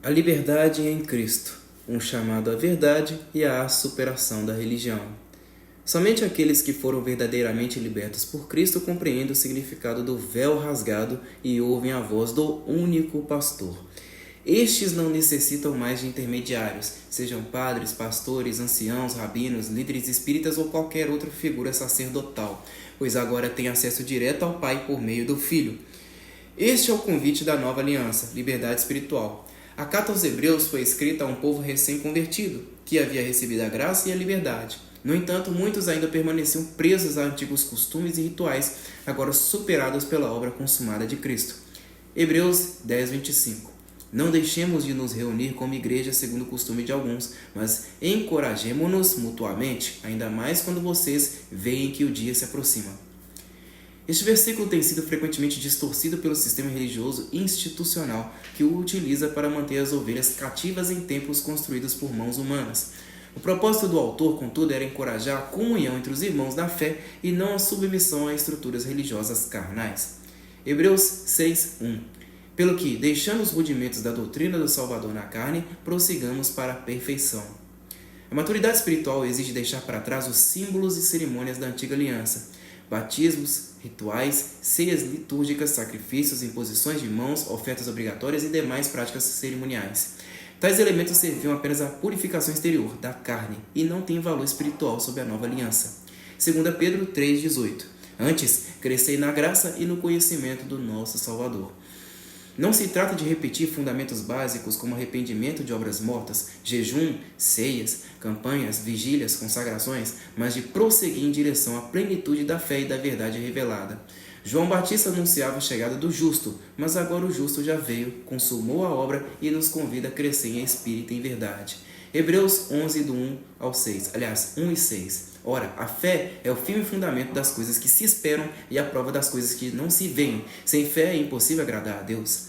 A liberdade em Cristo, um chamado à verdade e à superação da religião. Somente aqueles que foram verdadeiramente libertos por Cristo compreendem o significado do véu rasgado e ouvem a voz do único pastor. Estes não necessitam mais de intermediários, sejam padres, pastores, anciãos, rabinos, líderes espíritas ou qualquer outra figura sacerdotal, pois agora têm acesso direto ao Pai por meio do Filho. Este é o convite da nova aliança, liberdade espiritual. A carta aos Hebreus foi escrita a um povo recém-convertido, que havia recebido a graça e a liberdade. No entanto, muitos ainda permaneciam presos a antigos costumes e rituais, agora superados pela obra consumada de Cristo. Hebreus 10, 25. Não deixemos de nos reunir como igreja segundo o costume de alguns, mas encorajemo-nos mutuamente, ainda mais quando vocês veem que o dia se aproxima. Este versículo tem sido frequentemente distorcido pelo sistema religioso institucional que o utiliza para manter as ovelhas cativas em templos construídos por mãos humanas. O propósito do autor, contudo, era encorajar a comunhão entre os irmãos na fé e não a submissão a estruturas religiosas carnais. Hebreus 6:1. Pelo que, deixando os rudimentos da doutrina do Salvador na carne, prossigamos para a perfeição. A maturidade espiritual exige deixar para trás os símbolos e cerimônias da antiga aliança. Batismos, rituais, ceias litúrgicas, sacrifícios, imposições de mãos, ofertas obrigatórias e demais práticas cerimoniais. Tais elementos serviam apenas à purificação exterior da carne e não têm valor espiritual sob a nova aliança. 2 Pedro 3,18. Antes, crescei na graça e no conhecimento do nosso Salvador. Não se trata de repetir fundamentos básicos como arrependimento de obras mortas, jejum, ceias, campanhas, vigílias, consagrações, mas de prosseguir em direção à plenitude da fé e da verdade revelada. João Batista anunciava a chegada do justo, mas agora o justo já veio, consumou a obra e nos convida a crescer em espírito e em verdade. Hebreus 11, do 1 ao 6, 1 e 6. Ora, a fé é o firme fundamento das coisas que se esperam e a prova das coisas que não se veem. Sem fé é impossível agradar a Deus.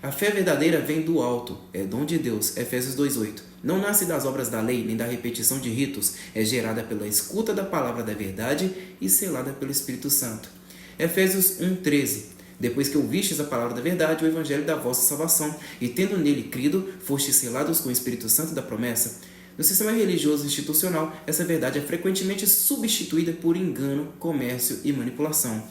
A fé verdadeira vem do alto, é dom de Deus, Efésios 2,8. Não nasce das obras da lei, nem da repetição de ritos, é gerada pela escuta da palavra da verdade e selada pelo Espírito Santo. Efésios 1,13. Depois que ouvistes a palavra da verdade, o evangelho da vossa salvação, e tendo nele crido, fostes selados com o Espírito Santo da promessa. No sistema religioso institucional, essa verdade é frequentemente substituída por engano, comércio e manipulação.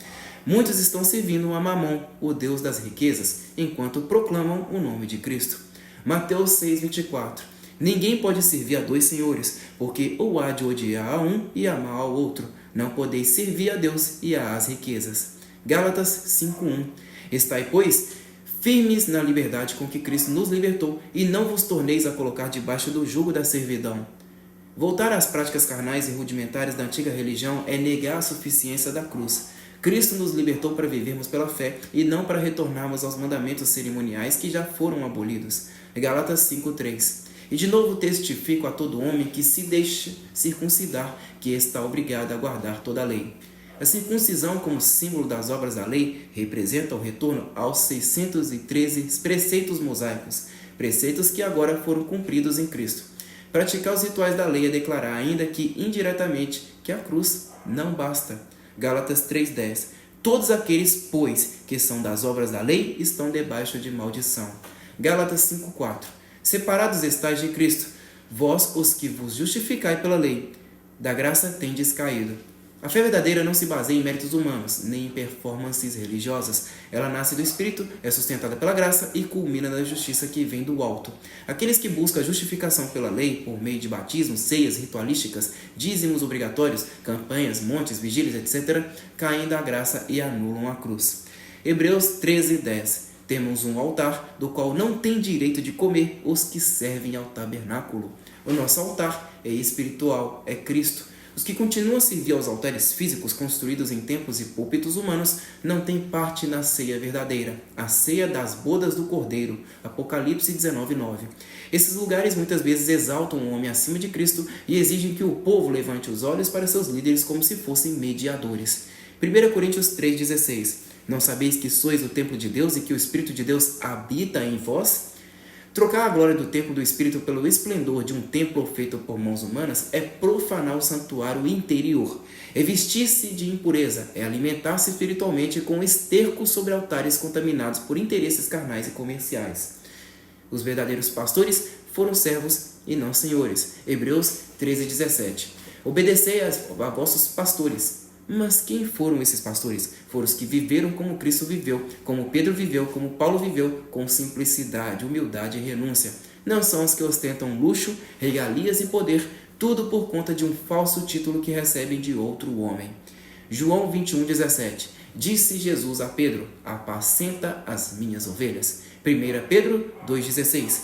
Muitos estão servindo a Mamon, o Deus das riquezas, enquanto proclamam o nome de Cristo. Mateus 6,24. Ninguém pode servir a dois senhores, porque ou há de odiar a um e amar ao outro. Não podeis servir a Deus e às riquezas. Gálatas 5:1. Estai, pois, firmes na liberdade com que Cristo nos libertou, e não vos torneis a colocar debaixo do jugo da servidão. Voltar às práticas carnais e rudimentares da antiga religião é negar a suficiência da cruz. Cristo nos libertou para vivermos pela fé e não para retornarmos aos mandamentos cerimoniais que já foram abolidos. Gálatas 5:3. E de novo testifico a todo homem que se deixe circuncidar, que está obrigado a guardar toda a lei. A circuncisão, como símbolo das obras da lei, representa o retorno aos 613 preceitos mosaicos, preceitos que agora foram cumpridos em Cristo. Praticar os rituais da lei é declarar, ainda que indiretamente, que a cruz não basta. Gálatas 3:10. Todos aqueles, pois, que são das obras da lei, estão debaixo de maldição. Gálatas 5:4. Separados estáis de Cristo, vós os que vos justificai pela lei, da graça tendes caído. A fé verdadeira não se baseia em méritos humanos, nem em performances religiosas. Ela nasce do Espírito, é sustentada pela graça e culmina na justiça que vem do alto. Aqueles que buscam a justificação pela lei, por meio de batismos, ceias ritualísticas, dízimos obrigatórios, campanhas, montes, vigílias, etc., caem da graça e anulam a cruz. Hebreus 13:10. Temos um altar, do qual não tem direito de comer os que servem ao tabernáculo. O nosso altar é espiritual, é Cristo. Os que continuam a servir aos altares físicos construídos em templos e púlpitos humanos não têm parte na ceia verdadeira, a ceia das bodas do Cordeiro, Apocalipse 19:9. Esses lugares muitas vezes exaltam o homem acima de Cristo e exigem que o povo levante os olhos para seus líderes como se fossem mediadores. 1 Coríntios 3:16. Não sabeis que sois o templo de Deus e que o Espírito de Deus habita em vós? Trocar a glória do templo do Espírito pelo esplendor de um templo feito por mãos humanas é profanar o santuário interior. É vestir-se de impureza, é alimentar-se espiritualmente com esterco sobre altares contaminados por interesses carnais e comerciais. Os verdadeiros pastores foram servos e não senhores. Hebreus 13:17. Obedecei a vossos pastores. Mas quem foram esses pastores? Foram os que viveram como Cristo viveu, como Pedro viveu, como Paulo viveu, com simplicidade, humildade e renúncia. Não são os que ostentam luxo, regalias e poder, tudo por conta de um falso título que recebem de outro homem. João 21:17. Disse Jesus a Pedro: apacenta as minhas ovelhas. 1 Pedro 2:16.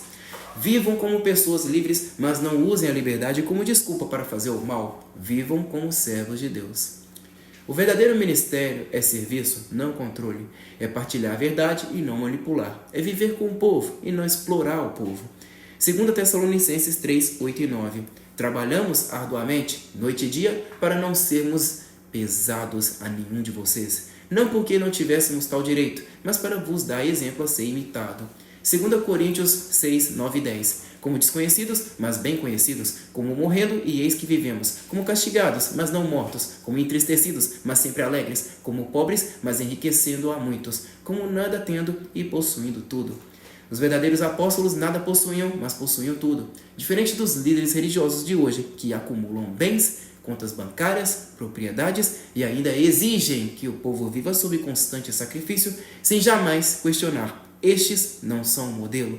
Vivam como pessoas livres, mas não usem a liberdade como desculpa para fazer o mal. Vivam como servos de Deus. O verdadeiro ministério é serviço, não controle. É partilhar a verdade e não manipular. É viver com o povo e não explorar o povo. 2 Tessalonicenses 3:8 e 9. Trabalhamos arduamente, noite e dia, para não sermos pesados a nenhum de vocês. Não porque não tivéssemos tal direito, mas para vos dar exemplo a ser imitado. 2 Coríntios 6, 9 e 10. Como desconhecidos, mas bem conhecidos, como morrendo e eis que vivemos, como castigados, mas não mortos, como entristecidos, mas sempre alegres, como pobres, mas enriquecendo a muitos, como nada tendo e possuindo tudo. Os verdadeiros apóstolos nada possuíam, mas possuíam tudo. Diferente dos líderes religiosos de hoje, que acumulam bens, contas bancárias, propriedades e ainda exigem que o povo viva sob constante sacrifício, sem jamais questionar. Estes não são modelo.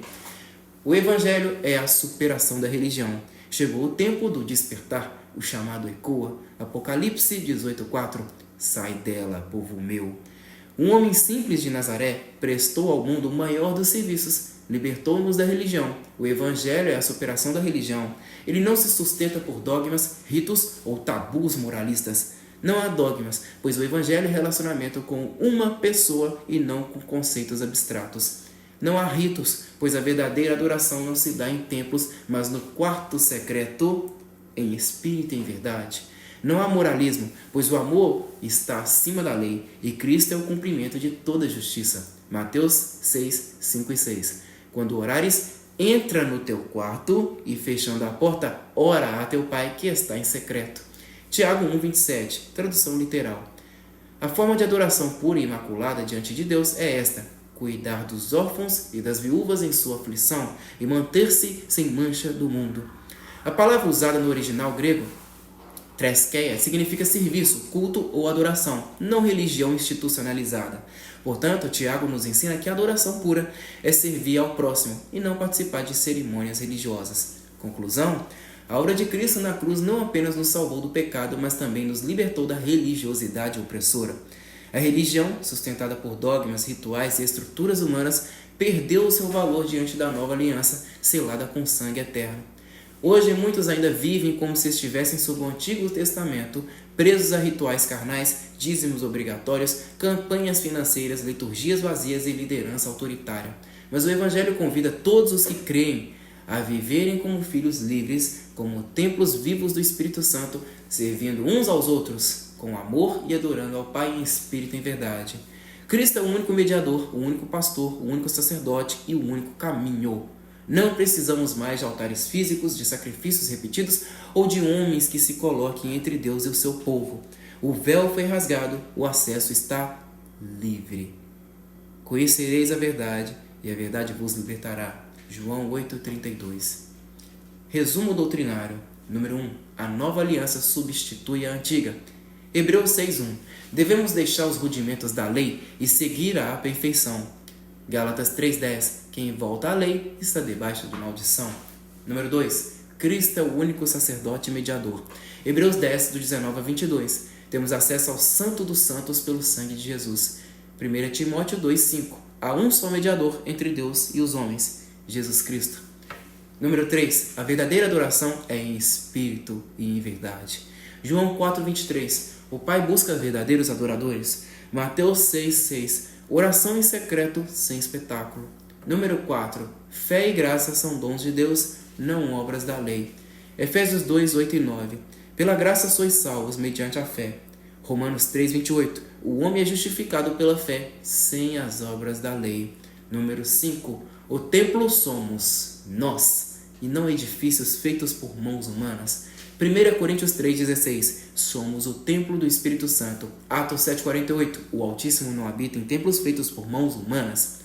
O Evangelho é a superação da religião. Chegou o tempo do despertar, o chamado ecoa. Apocalipse 18:4. Sai dela, povo meu. Um homem simples de Nazaré prestou ao mundo o maior dos serviços. Libertou-nos da religião. O Evangelho é a superação da religião. Ele não se sustenta por dogmas, ritos ou tabus moralistas. Não há dogmas, pois o Evangelho é relacionamento com uma pessoa e não com conceitos abstratos. Não há ritos, pois a verdadeira adoração não se dá em templos, mas no quarto secreto, em espírito e em verdade. Não há moralismo, pois o amor está acima da lei e Cristo é o cumprimento de toda justiça. Mateus 6, 5 e 6. Quando orares, entra no teu quarto e, fechando a porta, ora a teu Pai que está em secreto. Tiago 1:27, tradução literal. A forma de adoração pura e imaculada diante de Deus é esta: cuidar dos órfãos e das viúvas em sua aflição e manter-se sem mancha do mundo. A palavra usada no original grego, treskeia, significa serviço, culto ou adoração, não religião institucionalizada. Portanto, Tiago nos ensina que a adoração pura é servir ao próximo e não participar de cerimônias religiosas. Conclusão: a obra de Cristo na cruz não apenas nos salvou do pecado, mas também nos libertou da religiosidade opressora. A religião, sustentada por dogmas, rituais e estruturas humanas, perdeu o seu valor diante da nova aliança, selada com sangue eterno. Hoje, muitos ainda vivem como se estivessem sob o Antigo Testamento, presos a rituais carnais, dízimos obrigatórios, campanhas financeiras, liturgias vazias e liderança autoritária. Mas o Evangelho convida todos os que creem a viverem como filhos livres, como templos vivos do Espírito Santo, servindo uns aos outros com amor e adorando ao Pai em espírito e em verdade. Cristo é o único mediador, o único pastor, o único sacerdote e o único caminho. Não precisamos mais de altares físicos, de sacrifícios repetidos ou de homens que se coloquem entre Deus e o seu povo. O véu foi rasgado, o acesso está livre. Conhecereis a verdade e a verdade vos libertará. João 8:32. Resumo doutrinário. Número 1. A nova aliança substitui a antiga. Hebreus 6:1. Devemos deixar os rudimentos da lei e seguir a perfeição. Gálatas 3:10. Quem volta à lei está debaixo de maldição. Número 2. Cristo é o único sacerdote e mediador. Hebreus 10, do 19 a 22. Temos acesso ao Santo dos Santos pelo sangue de Jesus. 1 Timóteo 2:5. Há um só mediador entre Deus e os homens, Jesus Cristo. Número 3. A verdadeira adoração é em espírito e em verdade. João 4:23. O Pai busca verdadeiros adoradores. Mateus 6:6. Oração em secreto, sem espetáculo. Número 4. Fé e graça são dons de Deus, não obras da lei. Efésios 2:8 e 9. Pela graça sois salvos mediante a fé. Romanos 3:28. O homem é justificado pela fé, sem as obras da lei. Número 5. O templo somos nós, e não edifícios feitos por mãos humanas. 1 Coríntios 3:16. Somos o templo do Espírito Santo. Atos 7:48. O Altíssimo não habita em templos feitos por mãos humanas.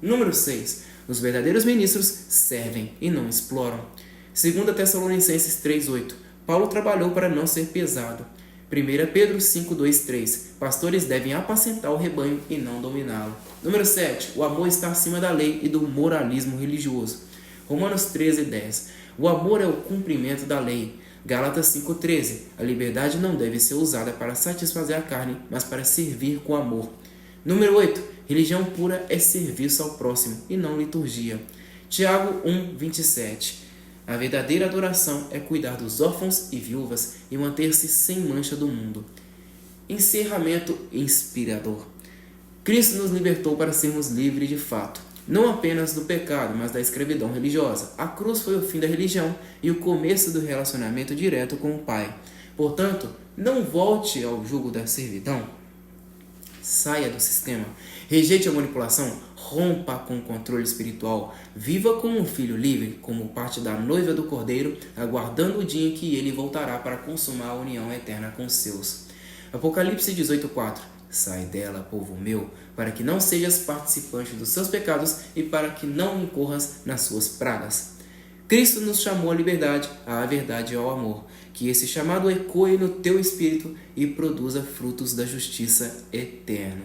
Número 6. Os verdadeiros ministros servem e não exploram. 2 Tessalonicenses 3:8. Paulo trabalhou para não ser pesado. 1 Pedro 5:2-3. Pastores devem apacentar o rebanho e não dominá-lo. Número 7. O amor está acima da lei e do moralismo religioso. Romanos 13:10. O amor é o cumprimento da lei. Gálatas 5:13. A liberdade não deve ser usada para satisfazer a carne, mas para servir com amor. Número 8. Religião pura é serviço ao próximo e não liturgia. Tiago 1:27. A verdadeira adoração é cuidar dos órfãos e viúvas e manter-se sem mancha do mundo. Encerramento inspirador. Cristo nos libertou para sermos livres de fato, não apenas do pecado, mas da escravidão religiosa. A cruz foi o fim da religião e o começo do relacionamento direto com o Pai. Portanto, não volte ao jugo da servidão. Saia do sistema. Rejeite a manipulação. Rompa com o controle espiritual. Viva como um filho livre, como parte da noiva do Cordeiro, aguardando o dia em que ele voltará para consumar a união eterna com os seus. Apocalipse 18:4. Sai dela, povo meu, para que não sejas participante dos seus pecados e para que não incorras nas suas pragas. Cristo nos chamou à liberdade, à verdade e ao amor. Que esse chamado ecoe no teu espírito e produza frutos da justiça eterna.